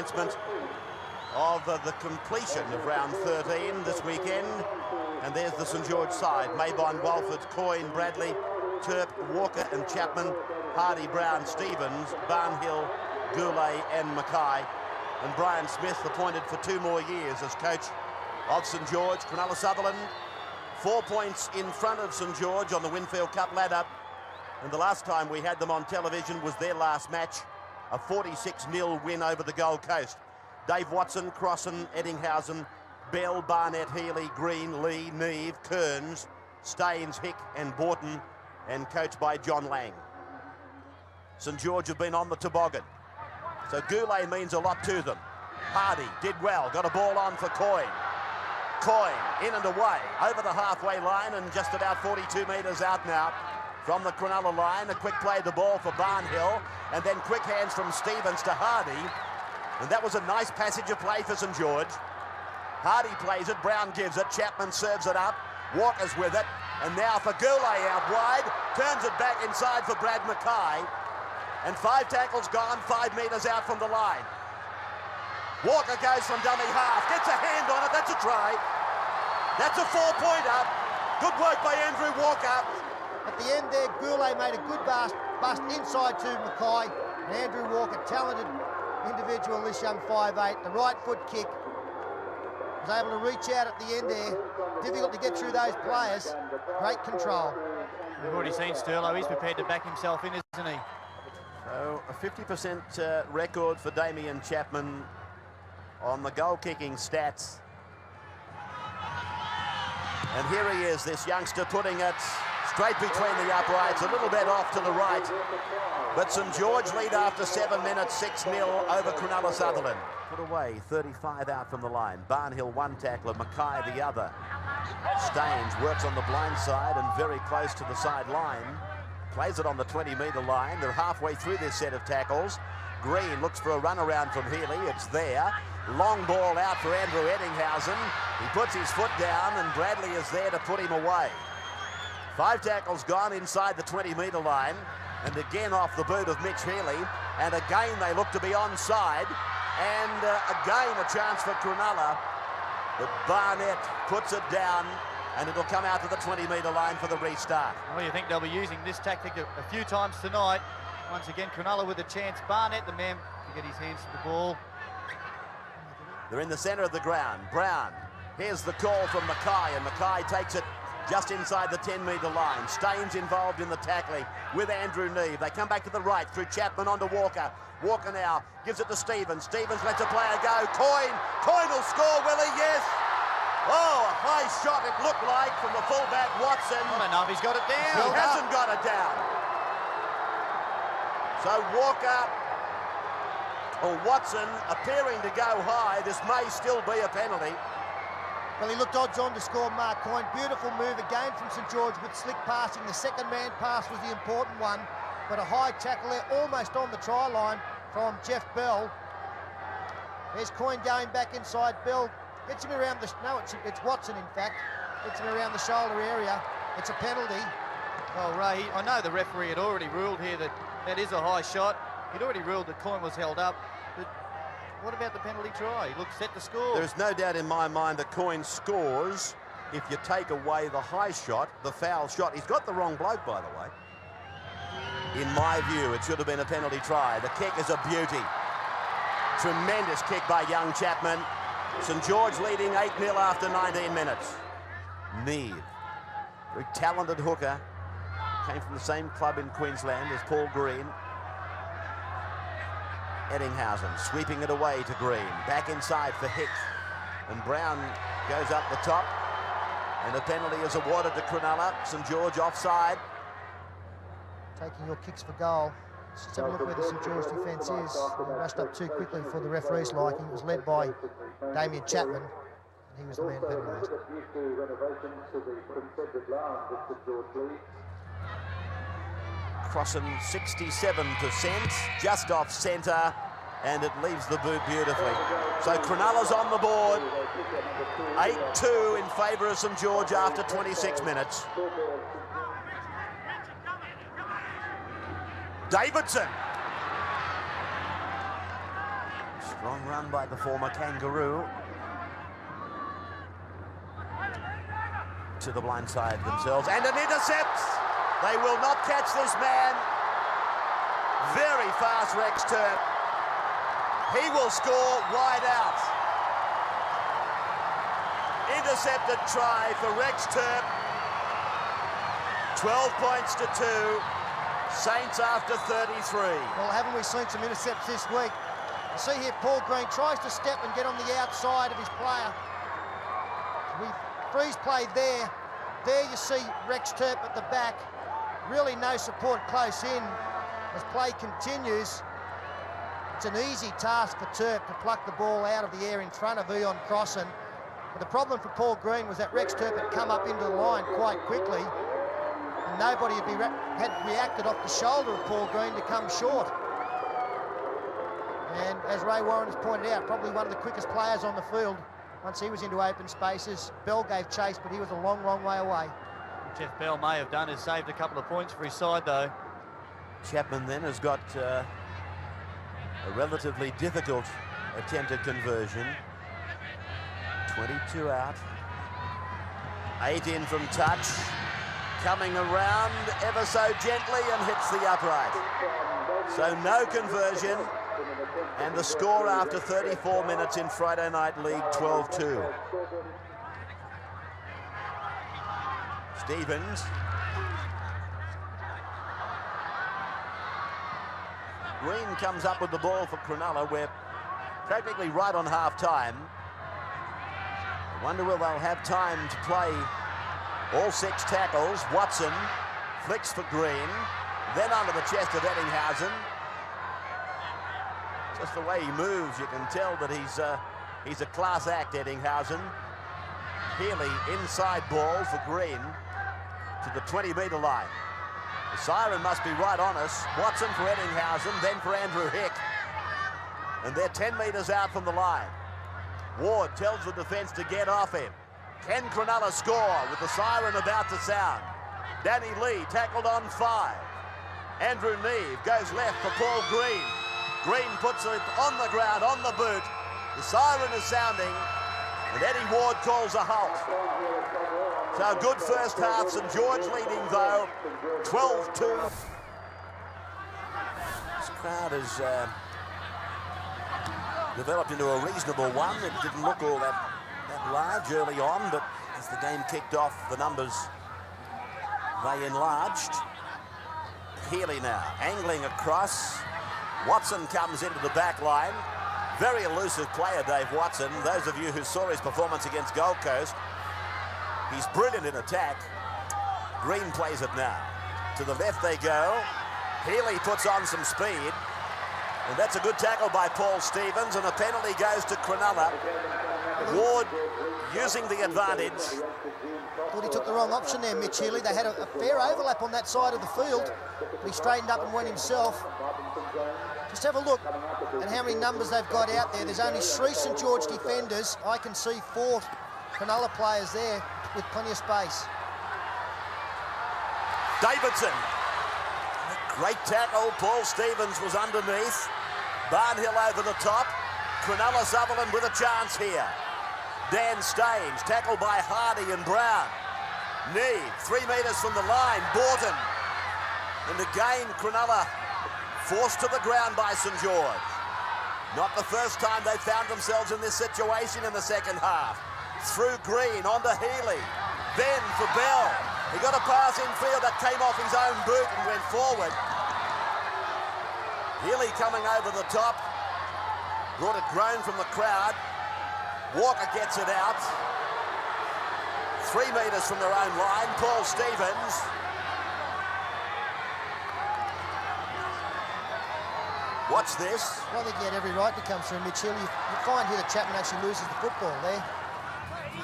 announcement of the completion of round 13 this weekend. And there's the St George side. Maybon, Walford, Coyne, Bradley, Turp, Walker and Chapman, Hardy, Brown, Stevens, Barnhill, Goulet and Mackay. And Brian Smith appointed for 2 more years as coach of St George. Cronulla Sutherland 4 points in front of St George on the Winfield Cup ladder. And the last time we had them on television was their last match, a 46-0 win over the Gold Coast. Dave Watson, Crossan, Eddinghausen, Bell, Barnett, Healy, Green, Lee, Neve, Kearns, Staines, Hick and Borton, and coached by John Lang. St George have been on the toboggan, so Goulet means a lot to them. Hardy did well, got a ball on for Coyne. Coyne in and away, over the halfway line and just about 42 metres out now from the Cronulla line. A quick play the ball for Barnhill, and then quick hands from Stevens to Hardy. And that was a nice passage of play for St George. Hardy plays it, Brown gives it, Chapman serves it up, Walker's with it, and now for Goulet out wide, turns it back inside for Brad Mackay, and 5 tackles gone, 5 metres out from the line. Walker goes from dummy half, gets a hand on it, that's a try. That's a 4-pointer. Good work by Andrew Walker. At the end there, Goulet made a good bust inside to Mackay, and Andrew Walker, talented individual, this young 5'8", the right foot kick, was able to reach out at the end there. Difficult to get through those players. Great control. We've already seen Sterlo. He's prepared to back himself in, isn't he? So a 50% record for Damien Chapman on the goal-kicking stats. And here he is, this youngster, putting it straight between the uprights, a little bit off to the right. But St George lead after 7 minutes, 6-0 over Cronulla Sutherland. Put away, 35 out from the line. Barnhill 1 tackler, Mackay the other. Staines works on the blind side and very close to the sideline. Plays it on the 20-metre line. They're halfway through this set of tackles. Green looks for a run around from Healy. It's there. Long ball out for Andrew Eddinghausen. He puts his foot down and Bradley is there to put him away. 5 tackles gone inside the 20-metre line. And again off the boot of Mitch Healy. And again they look to be onside. And again a chance for Cronulla. But Barnett puts it down and it'll come out to the 20-metre line for the restart. Well, you think they'll be using this tactic a few times tonight. Once again, Cronulla with a chance. Barnett, the man, to get his hands to the ball. They're in the centre of the ground. Brown, here's the call from Mackay, and Mackay takes it just inside the 10-metre line. Staines involved in the tackling with Andrew Neve. They come back to the right through Chapman onto Walker. Walker now gives it to Stevens. Stevens lets a player go. Coyne will score, will he? Yes. Oh, a high shot it looked like from the fullback Watson. Not enough, he's got it down. He hasn't got it down. So Walker or Watson appearing to go high. This may still be a penalty. Well, he looked odds on to score, Mark Coyne. Beautiful move again from St George with slick passing. The second man pass was the important one, but a high tackle there almost on the try line from Jeff Bell. There's Coyne going back inside. Bell gets him around the... No, it's Watson, in fact. Gets him around the shoulder area. It's a penalty. Well, Ray, I know the referee had already ruled here that is a high shot. He'd already ruled that Coyne was held up. But what about the penalty try? He looks set to score. There's no doubt in my mind that Coyne scores if you take away the high shot, the foul shot. He's got the wrong bloke, by the way. In my view, it should have been a penalty try. The kick is a beauty. Tremendous kick by young Chapman. St George leading 8-0 after 19 minutes. Neve, very talented hooker. Came from the same club in Queensland as Paul Green. Eddinghausen sweeping it away to Green. Back inside for Hick. And Brown goes up the top. And a penalty is awarded to Cronulla. St George offside. Taking your kicks for goal. Let's just have a look where the St George defence is. They rushed up too quickly for the referee's liking. It was led by Damien Chapman. And he was the man penalised. Crossing 67%, just off centre, and it leaves the boot beautifully. So Cronulla's on the board. 8-2 in favour of St George after 26 minutes. Davidson. Strong run by the former Kangaroo. To the blind side themselves, and an intercept. They will not catch this man. Very fast Rex Turp. He will score wide out. Intercepted try for Rex Turp. 12 points to 2. Saints after 33. Well, haven't we seen some intercepts this week? You see here, Paul Green tries to step and get on the outside of his player. We freeze play there. There you see Rex Turp at the back. Really no support close in. As play continues, it's an easy task for Turp to pluck the ball out of the air in front of Eon Crossan. But the problem for Paul Green was that Rex Turp had come up into the line quite quickly, and nobody had reacted off the shoulder of Paul Green to come short. And as Ray Warren has pointed out, probably one of the quickest players on the field. Once he was into open spaces, Bell gave chase, but he was a long, long way away. Jeff Bell may have done is saved a couple of points for his side, though. Chapman then has got a relatively difficult attempted conversion. 22 out. 8 in from touch. Coming around ever so gently and hits the upright. So no conversion. And the score after 34 minutes in Friday Night League, 12-2. Stevens. Green comes up with the ball for Cronulla. We're practically right on half-time. I wonder will they'll have time to play all 6 tackles. Watson flicks for Green, then under the chest of Eddinghausen. Just the way he moves, you can tell that he's a class act, Eddinghausen. Healy inside ball for Green to the 20-metre line. The siren must be right on us. Watson for Eddinghausen, then for Andrew Hick. And they're 10 metres out from the line. Ward tells the defence to get off him. Can Cronulla score with the siren about to sound? Danny Lee tackled on 5. Andrew Neve goes left for Paul Green. Green puts it on the ground, on the boot. The siren is sounding, and Eddie Ward calls a halt. So a good first half. St George leading, though, 12-2. This crowd has developed into a reasonable one. It didn't look all that large early on, but as the game kicked off, the numbers, they enlarged. Healy now, angling across. Watson comes into the back line. Very elusive player, Dave Watson. Those of you who saw his performance against Gold Coast, he's brilliant in attack. Green plays it now. To the left they go. Healy puts on some speed. And that's a good tackle by Paul Stevens, and a penalty goes to Cronulla. Ward using the advantage. Thought he took the wrong option there, Mitch Healy. They had a fair overlap on that side of the field, but he straightened up and went himself. Just have a look at how many numbers they've got out there. There's only 3 St George defenders. I can see 4 Cronulla players there with plenty of space. Davidson. Great tackle. Paul Stevens was underneath. Barnhill over the top. Cronulla Sutherland with a chance here. Dan Staines, tackled by Hardy and Brown. Neve, 3 metres from the line. Borton. And again, Cronulla forced to the ground by St George. Not the first time they found themselves in this situation in the second half. Through Green, onto Healy. Then for Bell. He got a pass in field that came off his own boot and went forward. Healy coming over the top. Brought a groan from the crowd. Walker gets it out. 3 metres from their own line. Paul Stevens. Watch this. Well, I think he had every right to come through, Mitch Healy. You find here that Chapman actually loses the football there.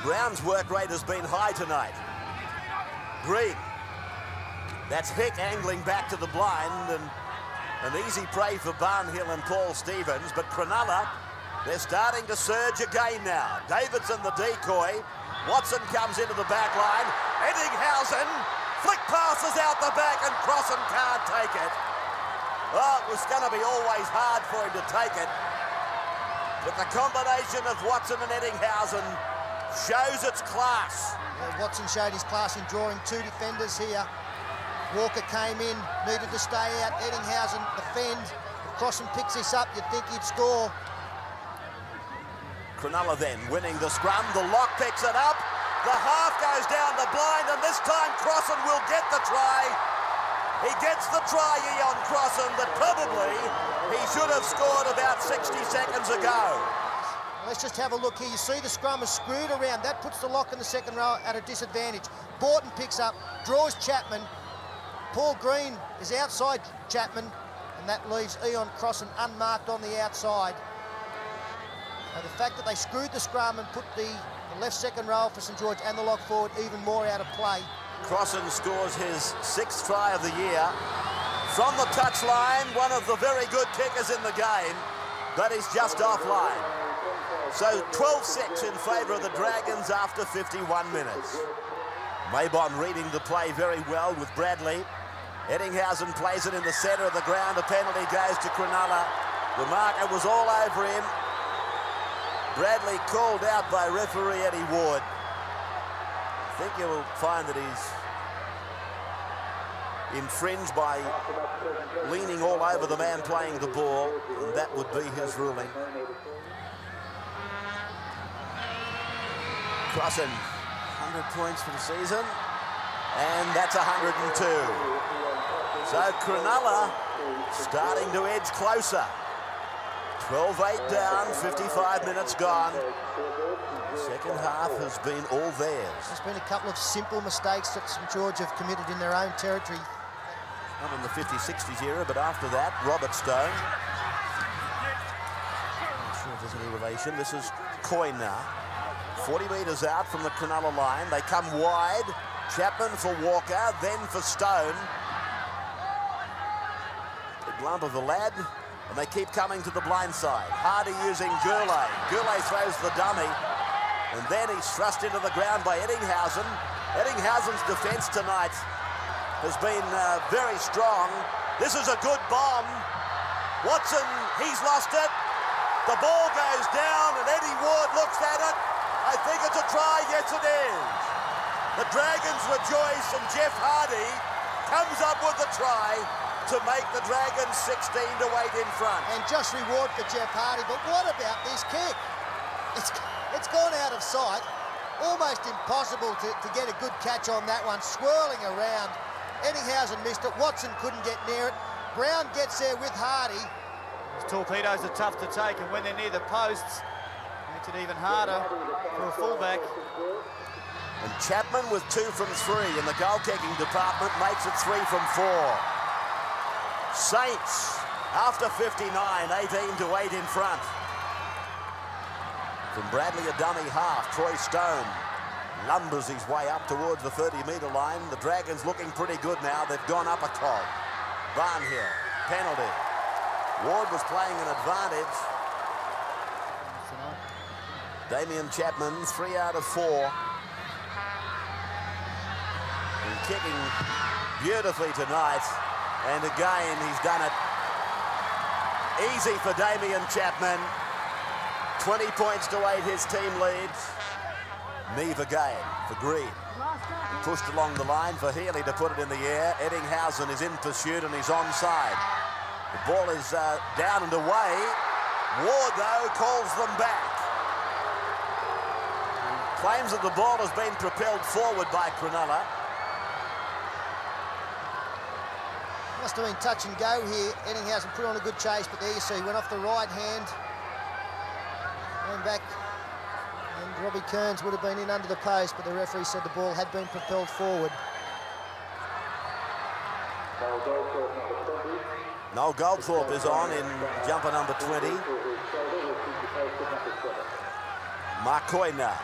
Brown's work rate has been high tonight. Green. That's Hick angling back to the blind, and an easy prey for Barnhill and Paul Stevens. But Cronulla, they're starting to surge again now. Davidson the decoy. Watson comes into the back line. Eddinghausen. Flick passes out the back, and Crossan can't take it. Oh, it was going to be always hard for him to take it. But the combination of Watson and Eddinghausen shows its class. Yeah, Watson showed his class in drawing two defenders here. Walker came in, needed to stay out. Eddinghausen defends. Crossan picks this up, you'd think he'd score. Cronulla then winning the scrum. The lock picks it up. The half goes down the blind, and this time Crossan will get the try. He gets the try, Ion Crossan, that probably he should have scored about 60 seconds ago. Let's just have a look here. You see the scrum is screwed around. That puts the lock in the second row at a disadvantage. Borton picks up, draws Chapman. Paul Green is outside Chapman, and that leaves Ion Crossan unmarked on the outside. Now, the fact that they screwed the scrum and put the left second row for St George and the lock forward even more out of play. Crossan scores his 6th try of the year. From the touchline, one of the very good kickers in the game, but he's just offline. So 12-6 in favour of the Dragons after 51 minutes. Maybon reading the play very well with Bradley. Eddinghausen plays it in the centre of the ground. A penalty goes to Cronulla. The marker was all over him. Bradley called out by referee Eddie Ward. I think you will find that he's infringed by leaning all over the man playing the ball, and that would be his ruling. Crossan, 100 points for the season, and that's 102. So Cronulla starting to edge closer. 12-8 down, 55 minutes gone. The second half has been all theirs. There's been a couple of simple mistakes that St George have committed in their own territory. Not in the 50s, 60s era, but after that, Robert Stone. Not sure if there's any relation. This is Coyne now. 40 metres out from the Cronulla line. They come wide. Chapman for Walker, then for Stone. Big lump of the lad. And they keep coming to the blind side. Hardy using Gurley. Gurley throws the dummy. And then he's thrust into the ground by Eddinghausen. Eddinghausen's defence tonight has been very strong. This is a good bomb. Watson, he's lost it. The ball goes down and Eddie Ward looks at it. I think it's a try. Yes, it is. The Dragons rejoice and Jeff Hardy comes up with the try to make the Dragons 16-8 in front. And just reward for Jeff Hardy, but what about this kick? It's gone out of sight. Almost impossible to get a good catch on that one, swirling around. Eddinghausen missed it, Watson couldn't get near it. Brown gets there with Hardy. These torpedoes are tough to take, and when they're near the posts, makes it even harder for a fullback. And Chapman with 2 from 3 in the goal-kicking department makes it 3 from 4. Saints, after 59, 18-8 in front. From Bradley, a dummy half. Troy Stone lumbers his way up towards the 30-metre line. The Dragons looking pretty good now. They've gone up a cog. Barnhill, penalty. Ward was playing an advantage. Damien Chapman, 3 out of 4. And kicking beautifully tonight. And again, he's done it easy for Damien Chapman. 20 points to 8, his team leads. Neve again for Green. Pushed along the line for Healy to put it in the air. Eddinghausen is in pursuit and he's onside. The ball is down and away. Ward, though, calls them back. He claims that the ball has been propelled forward by Cronulla. Must have been touch and go here. Eddinghausen put on a good chase, but there you see, he went off the right hand. Going back, and Robbie Kearns would have been in under the post, but the referee said the ball had been propelled forward. Noel Goldthorpe is on in jumper number 20. Mark Coyne now.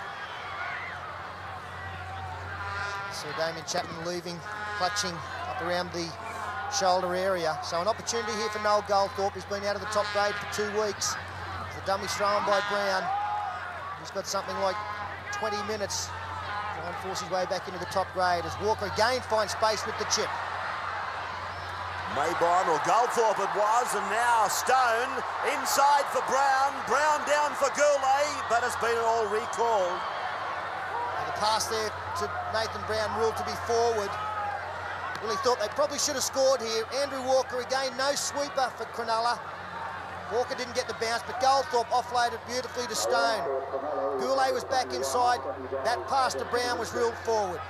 So Damien Chapman leaving, clutching up around the shoulder area. So an opportunity here for Noel Goldthorpe. He's been out of the top grade for 2 weeks. The dummy's thrown by Brown. He's got something like 20 minutes to try and force his way back into the top grade as Walker again finds space with the chip. Maybon or Goldthorpe it was, and now Stone inside for Brown. Brown down for Goulet, but it's been all recalled. And the pass there to Nathan Brown ruled to be forward. Really thought they probably should have scored here. Andrew Walker again, no sweeper for Cronulla. Walker didn't get the bounce, but Goldthorpe offloaded beautifully to Stone. Goulet was back inside. That pass to Brown was ruled forward.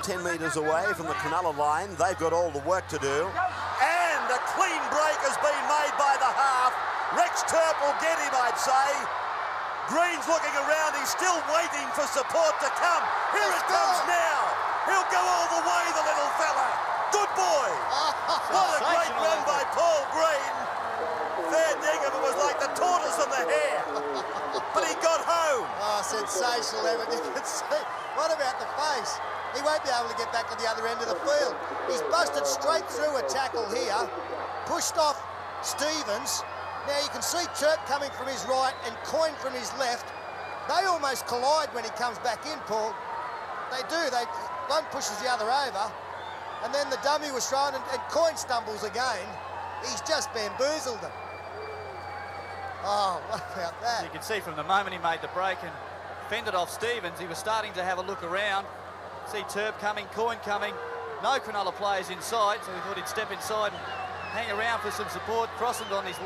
10 metres away from the Cronulla line. They've got all the work to do. And a clean break has been made by the half. Rex Turp will get him, I'd say. Green's looking around. He's still waiting for support to come. Here it comes now. He'll go all the way, the little fella. Good boy. What a great run by Paul Green. Fair dinkum, it was like the tortoise and the hare. But he got home. Oh, sensational, Evan. You can see. What about the face? He won't be able to get back to the other end of the field. He's busted straight through a tackle here, pushed off Stevens. Now you can see Turp coming from his right and Coyne from his left. They almost collide when he comes back in, Paul. They do. One pushes the other over. And then the dummy was thrown and Coyne stumbles again. He's just bamboozled them. Oh, what about that? You can see from the moment he made the break and fended off Stevens, he was starting to have a look around. See Turp coming, Coyne coming. No Cronulla players inside, so he thought he'd step inside and hang around for some support. Crossland on his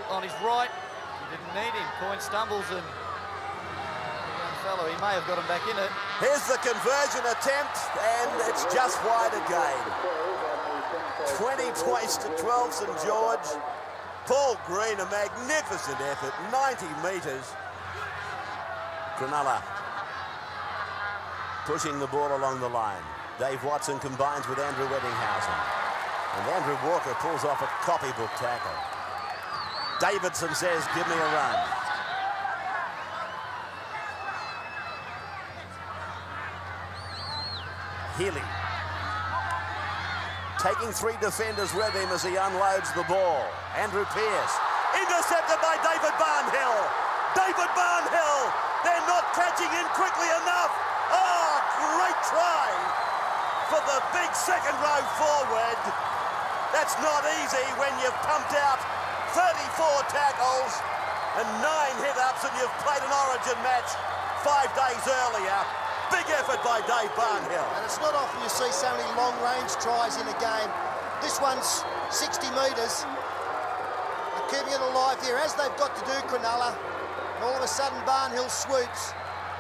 right. He didn't need him. Coyne stumbles and the young fellow, he may have got him back in it. Here's the conversion attempt, and it's just wide again. 20 points to 12 St George. Paul Green, a magnificent effort, 90 metres. Cronulla pushing the ball along the line. Dave Watson combines with Andrew Ettinghausen. And Andrew Walker pulls off a copybook tackle. Davidson says, give me a run. Healy taking three defenders with him as he unloads the ball. Andrew Pearce intercepted by David Barnhill. David Barnhill, they're not catching in quickly enough. Oh, great try for the big second row forward. That's not easy when you've pumped out 34 tackles and 9 hit-ups and you've played an Origin match 5 days earlier. Big effort by Dave Barnhill. And it's not often you see so many long-range tries in a game. This one's 60 metres. They're keeping it alive here, as they've got to do, Cronulla. And all of a sudden, Barnhill swoops.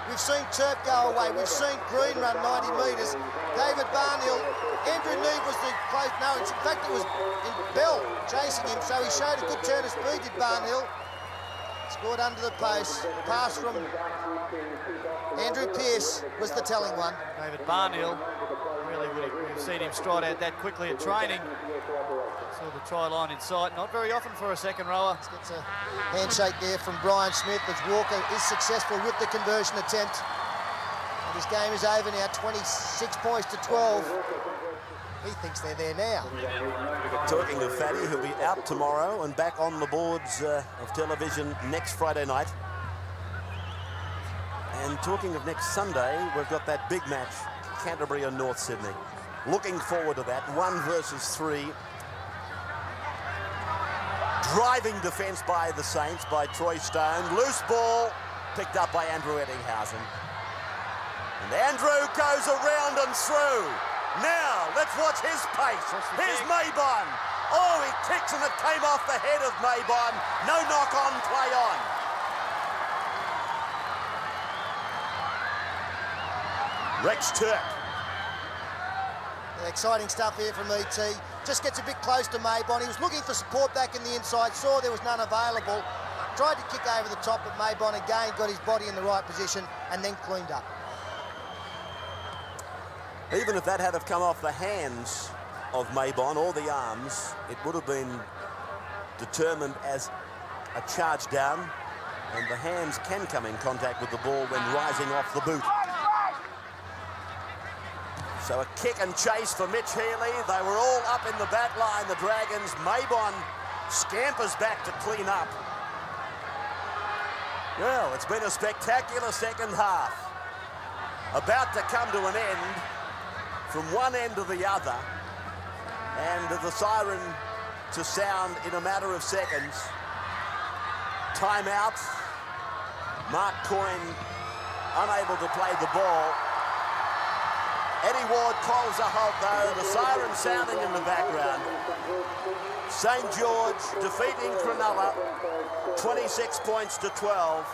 We've seen Turp go away. We've seen Green run 90 metres. David Barnhill, Andrew Neve was the close. No, in fact, it was Bell chasing him, so he showed a good turn of speed, did Barnhill. Scored under the post. Pass from Andrew Pearce was the telling one. David Barnhill, really we've seen him stride out that quickly at training. Saw the try line in sight, not very often for a second rower. Gets a handshake there from Brian Smith as Walker is successful with the conversion attempt. And his game is over now, 26 points to 12. He thinks they're there now. Talking of Fatty, who'll be out tomorrow and back on the boards of television next Friday night. And talking of next Sunday, we've got that big match, Canterbury and North Sydney. Looking forward to that, 1 versus 3. Driving defence by the Saints, by Troy Stone. Loose ball picked up by Andrew Ettinghausen. And Andrew goes around and through. Now, let's watch his pace. Here's Maybon. Oh, he kicks and it came off the head of Maybon. No knock on, play on. Rex Turp. Exciting stuff here from ET. Just gets a bit close to Maybon. He was looking for support back in the inside, saw there was none available. Tried to kick over the top, but Maybon again got his body in the right position and then cleaned up. Even if that had have come off the hands of Maybon or the arms, it would have been determined as a charge down, and the hands can come in contact with the ball when rising off the boot. So a kick and chase for Mitch Healy. They were all up in the back line, the Dragons. Maybon scampers back to clean up. Well, it's been a spectacular second half. About to come to an end from one end to the other, and the siren to sound in a matter of seconds. Timeout. Mark Coyne unable to play the ball. Eddie Ward calls a halt though, the siren sounding in the background. St George defeating Cronulla 26 points to 12.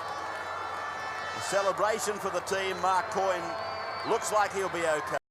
A celebration for the team. Mark Coyne looks like he'll be okay.